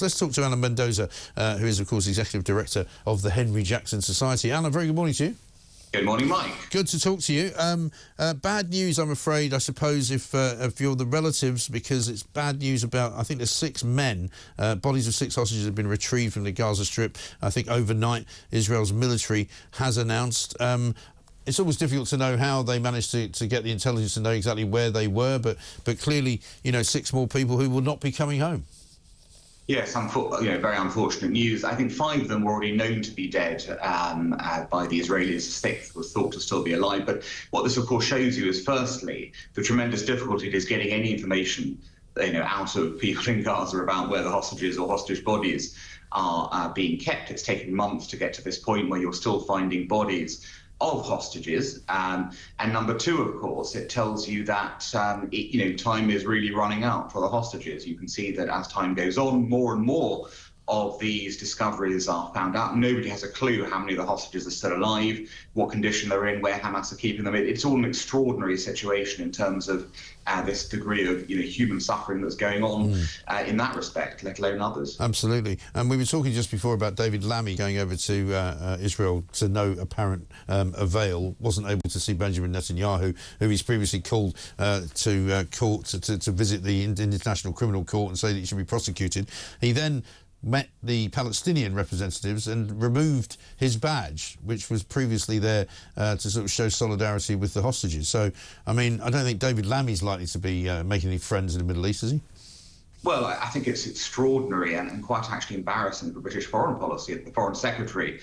Let's talk to Anna Mendoza, who is, of course, Executive Director of the Henry Jackson Society. Anna, very good morning to you. Good morning, Mike. Good to talk to you. Bad news, I'm afraid, I suppose, if you're the relatives, because it's bad news about, I think there's 6 men, bodies of 6 hostages have been retrieved from the Gaza Strip. I think overnight Israel's military has announced. It's always difficult to know how they managed to get the intelligence to know exactly where they were, but clearly, you know, 6 more people who will not be coming home. Yes, very unfortunate news. I think 5 of them were already known to be dead by the Israelis. 6th was thought to still be alive. But what this, of course, shows you is, firstly, the tremendous difficulty it is getting any information, out of people in Gaza about where the hostages or hostage bodies are being kept. It's taken months to get to this point where you're still finding bodies of hostages, and number 2, of course, it tells you that time is really running out for the hostages. You can see that as time goes on, more and more of these discoveries are found out. Nobody has a clue how many of the hostages are still alive, what condition they're in, where Hamas are keeping them. It's all an extraordinary situation in terms of this degree of human suffering that's going on in that respect, let alone others. Absolutely. And we were talking just before about David Lammy going over to Israel to no apparent avail, wasn't able to see Benjamin Netanyahu, who he's previously called to court to visit the International Criminal Court and say that he should be prosecuted. He then met the Palestinian representatives and removed his badge, which was previously there to sort of show solidarity with the hostages. So, I mean, I don't think David Lammy's likely to be making any friends in the Middle East, is he? Well, I think it's extraordinary and quite actually embarrassing for British foreign policy. The Foreign Secretary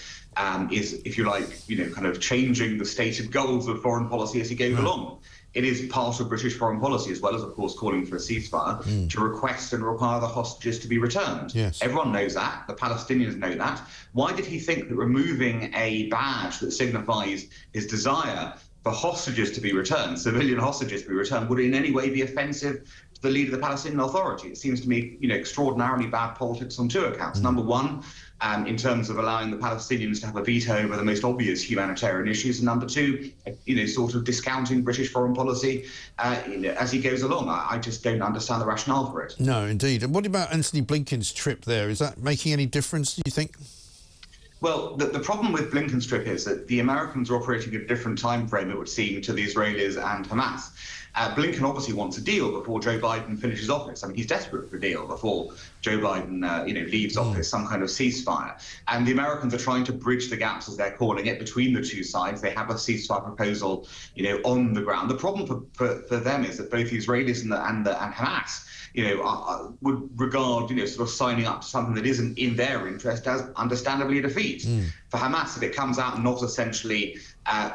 is, if you like, kind of changing the stated goals of foreign policy as he goes along. It is part of British foreign policy, as well as, of course, calling for a ceasefire, to request and require the hostages to be returned. Yes. Everyone knows that. The Palestinians know that. Why did he think that removing a badge that signifies his desire for hostages to be returned, civilian hostages to be returned, would in any way be offensive to the leader of the Palestinian Authority? It seems to me, extraordinarily bad politics on 2 accounts. Number 1, in terms of allowing the Palestinians to have a veto over the most obvious humanitarian issues, and number 2, sort of discounting British foreign policy, as he goes along. I just don't understand the rationale for it. No, indeed. And what about Anthony Blinken's trip there? Is that making any difference, do you think? Well, the problem with Blinken's trip is that the Americans are operating at a different time frame, it would seem, to the Israelis and Hamas. Blinken obviously wants a deal before Joe Biden finishes office. I mean, he's desperate for a deal before Joe Biden, leaves office, some kind of ceasefire. And the Americans are trying to bridge the gaps, as they're calling it, between the 2 sides. They have a ceasefire proposal, on the ground. The problem for them is that both the Israelis and Hamas, would regard, sort of signing up to something that isn't in their interest as understandably a defeat. For Hamas, if it comes out not essentially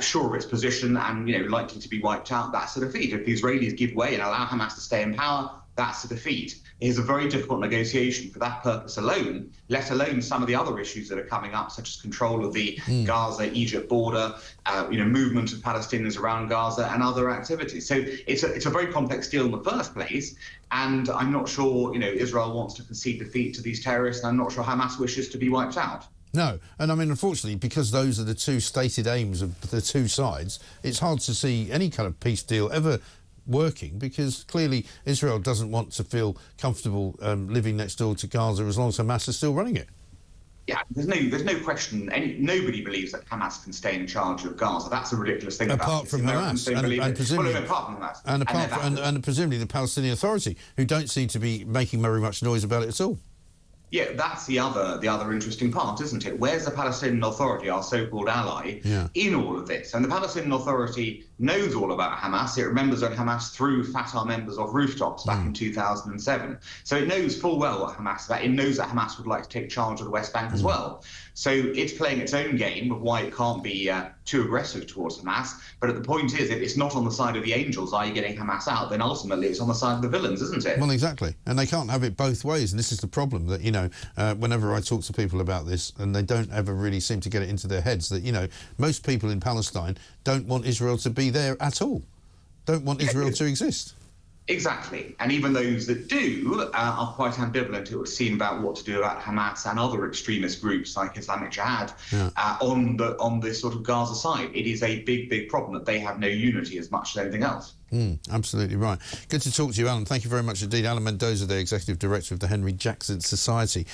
sure of its position and, likely to be wiped out, that's a defeat. If the Israelis give way and allow Hamas to stay in power, that's a defeat. It is a very difficult negotiation for that purpose alone, let alone some of the other issues that are coming up, such as control of the Gaza-Egypt border, movement of Palestinians around Gaza and other activities. So it's a very complex deal in the first place, and I'm not sure, Israel wants to concede defeat to these terrorists, and I'm not sure Hamas wishes to be wiped out. No, and I mean, unfortunately, because those are the 2 stated aims of the 2 sides, it's hard to see any kind of peace deal ever working, because clearly Israel doesn't want to feel comfortable living next door to Gaza as long as Hamas is still running it. Yeah, there's no question. Nobody believes that Hamas can stay in charge of Gaza. That's a ridiculous thing. Apart from Hamas, and presumably, apart from Hamas, and presumably the Palestinian Authority, who don't seem to be making very much noise about it at all. Yeah, that's the other interesting part, isn't it? Where's the Palestinian Authority, our so-called ally, in all of this? And the Palestinian Authority knows all about Hamas. It remembers when Hamas threw Fatah members off rooftops back in 2007. So it knows full well what Hamas is about. It knows that Hamas would like to take charge of the West Bank as well. So it's playing its own game of why it can't be too aggressive towards Hamas. But the point is, if it's not on the side of the angels, i.e. getting Hamas out, then ultimately it's on the side of the villains, isn't it? Well, exactly. And they can't have it both ways. And this is the problem, that, whenever I talk to people about this, and they don't ever really seem to get it into their heads, that, most people in Palestine don't want Israel to be there at all, don't want Israel to exist. Exactly. And even those that do are quite ambivalent, it would seem, about what to do about Hamas and other extremist groups like Islamic Jihad on this sort of Gaza side. It is a big, big problem that they have no unity as much as anything else. Absolutely right. Good to talk to you, Alan. Thank you very much indeed. Alan Mendoza, the Executive Director of the Henry Jackson Society.